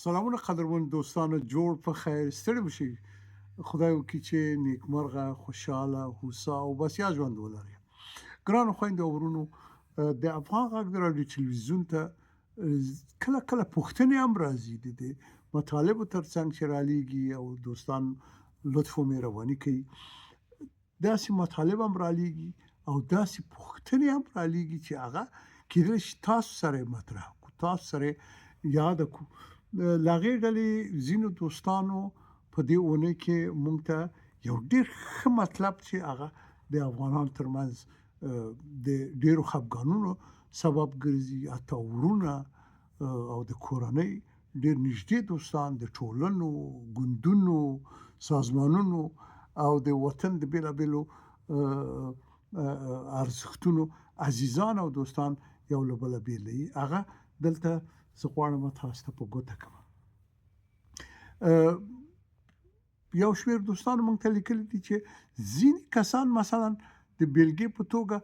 سلامونه قدرمن دوستانو جوړ په خیر ستړي مشي خدای وکړي چې نیکمرغه خوشاله هوسا او بسیا ژوند ولري ګرانو خویندو او ورونو د افغان غږ د راډیو تلویزیون ته کله کله پوښتنې هم راځي د دې مطالبو ترڅنګ چې رالیږي او دوستان لطف و مهرباني کوي داسې مطالب هم رالیږي او داسې پوښتنې هم رالیږي چې هغه کیدای شي تاسو سره یې مطرح کړو تاسو سره یې یاد کړو د هغې ډلې ځینو دوستانو په دې اونۍ کې موږ ته یو ډېر ښه مطلب چې هغه د افغانانو ترمنځ د ډېرو خفګانونو سبب ګرځي حتی ورونه او د کورنۍ ډېر نږدې دوستان د ټولنو ګوندونو سازمانونو او د وطن د بېلابېلو ارزښتونو عزیزان او دوستان یو له بله بېلوي هغه دلته زه غواړم تاسو ته په ګوته کړم یو شمېر دوستانو موږ ته لیکلي دي چې ځینې کسان مثلا د بېلګې په توګه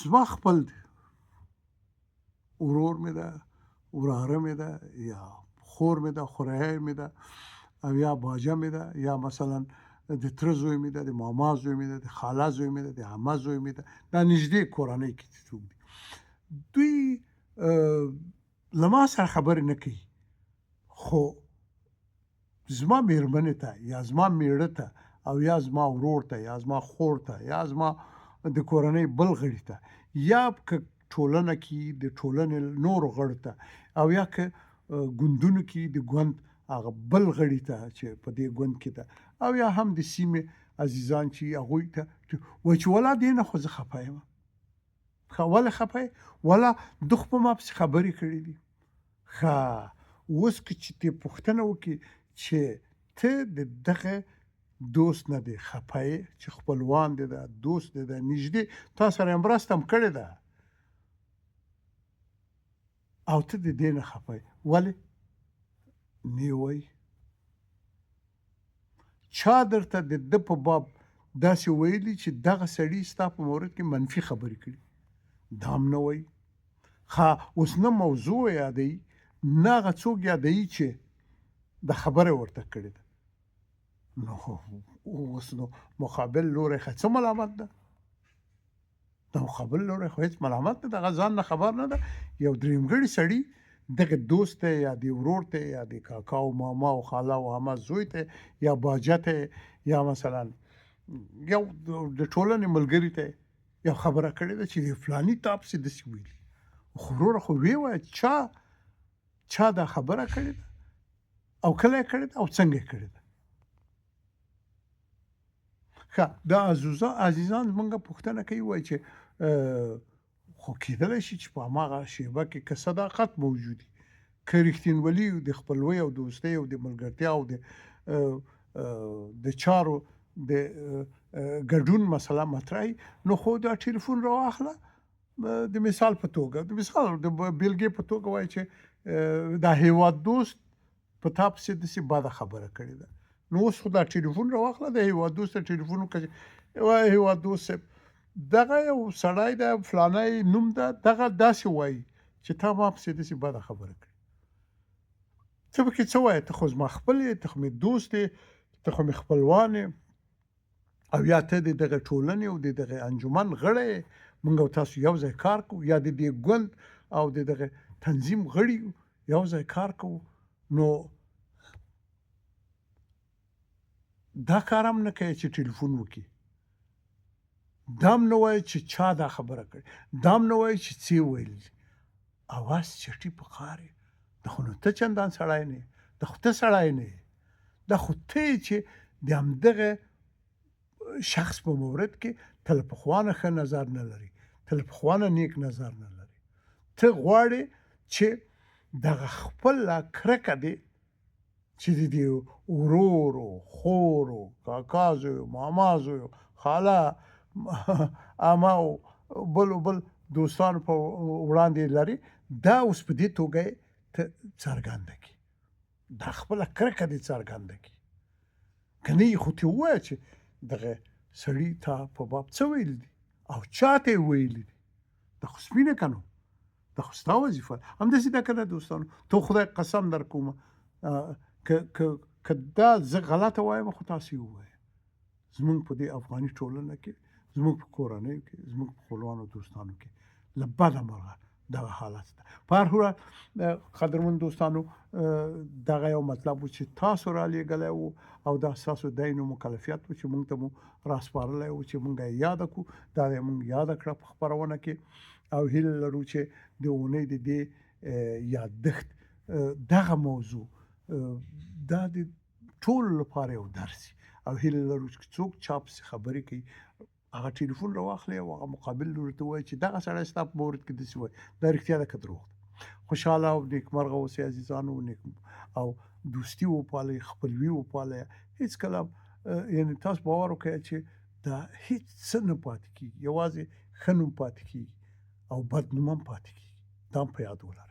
زما خپل دی ورور مې ده وراره مې ده یا خور مې ده خوریی مې ده او یا باجه مې ده یا مثلا د تره زوی مې ده د ماما زوی مې ده د خاله زوی مې ده د عمه زوی مې ده دا نږدې کورنۍ کې چې څوک دي دوی له ما سره خبرې نه کوي خو زما مېرمنې ته یا زما مېړه ته او یا زما ورور ته یا زما خور ته یا زما د کورنۍ بل غړي ته یا که ټولنه کې د ټولنې نورو غړو ته او یا که ګوندونو کې د ګوند هغه بل غړي ته چې په دې ګوند کې ده او یا هم د سیمې عزیزان چې هغوی ته وایي چې ولا دې نه خو زه خفه یم ولې خفه یې ولا ده خو په ما پسې خبرې کړي دي ښه اوس که چې دې پوښتنه وکړي چې ته د دغه دوست نه دی خفه یې چې خپلوان دی ده دوست دی ده نږدې تا سره یې مرسته هم کړې ده او ته د دې نه خفه یې ولې نه یې وایي چا درته د ده په باب داسې ویلي چې دغه سړي ستا په مورد کې منفي خبرې کړي دا هم نه وایي ښه اوس نه موضوع یادوي نه هغه څوک یادوي چې د خبره ورته کړې ده نو اوس نو مقابل لوری ښه څه ملامت ده د مقابل لوری خو هېڅ ملامت نه ده هغه ځان نه خبر نه ده یو درېیمګړي سړي دغه دوست ته یا د ورور ته یا د کاکا او ماما او خاله او عمه زوی ته یا باجه ته یا مثلا یو د ټولنې ملګري ته یو خبره کړې ده چې فلاني تا پسې داسې ویلي خو وروره خو ویې وایه چا دا خبره کړې ده او کله یې کړې ده او څنګه یې کړې ده ښه دا عزیزان زموږ پوښتنه کوي وایي چې خو کېدلی شي چې په هماغه شیبه کې که صداقت موجود وي که رښتینولي د خپلوۍ او دوستۍ او د ملګرتیا او د چارو د ګډون مسله مطرح وي نو خو دا ټلیفون راواخله د مثال په توګه د بېلګې په توګه وایي چې دا هېواد دوست په تا پسې داسې بده خبره کړې ده نو اوس خو دا ټلیفون راواخله د هېواد دوست ته ټلیفون وکړه وایي هېواد دوست صاحب دغه یو سړی ده فلانی نوم ده دغه داسې وایي چې تا ما پسې داسې بده خبره کړې ته پکې څه وایې ته خو زما خپل یې ته خو مې دوست یې ته خو مې خپلوان یې او یا ته د دغه ټولنې او د دغه انجمن غړی یې موږ او تاسو یو ځای کار کوو یا د دې ګوند او د دغه تنظیم غړي یو ځای کار کوو نو دا کار هم نه کوي چې ټلیفون وکړي دا هم نه وایي چې چا دا خبره کړې دا هم نه وایي چې څه یې ویل اواز چټي په کار یې دا خو نو ته چندان سړی نه یې دا خو ته سړی نه یې دا خو ته یې چې د همدغه شخص په مورد کې ته له پخوا نه ښه نظر نه لري ته له پخوا نه نیک نظر نه لري ته غواړې چې دغه خپله کرکه دې چې د دې ورورو خورو کاکا زویو ماما زویو خاله عمه او بل دوستانو په وړاندې لري دا اوس په دې توګه ته څرګنده کړي دا خپله کرکه دې څرګنده کړي که نه یې خو ته ووایه چې دغه سړي تا په باب څه ویلي دي او چا ته یې ویلي دي دا خو سپینه که نو دا خو ستا وظیفه ده. همداسې ده که نه دوستانو؟ تو خدای قسم در کومه که دا زه غلطه وایم خو تاسې ووایه. زمونږ په دې افغاني ټولنه کې، زمونږ په کورنیو کې، زمونږ په خپلوانو دوستانو کې له بده مرغه دغه حالت ده. په هر صورت قدرمن دوستانو دغه یو مطلب و چې تاسو رالیږلی و او دا ستاسو دین و مکلفیت و چې مونږ ته مو راسپارلی و چې مونږ یې یاده کړو. دا یې مونږ یاده کړه په خپرونه کې او هیله لرو چې د اونۍ د دې یادښت دغه موضوع دا د ټولو لپاره یو درس وي او هیله لرو چې څوک چا پسې خبرې کوي هغه ټلیفون راواخلئ او هغه مقابل لوري ته ووایي چې دغه سړی ستا په مورد کې داسې وایي. دا رښتیا ده که دروغ ده؟ خوشحاله او نیکمرغه اوسئ عزیزانو او دوستي وپالئ، خپلوي وپالئ. هېڅکله یعنې تاسو باور وکړئ چې دا هېڅ څه نه پاتې کېږي، یوازې ښه نوم پاتې کېږي او بد نوم هم پاتې کېږي. دا هم په یاد ولرئ.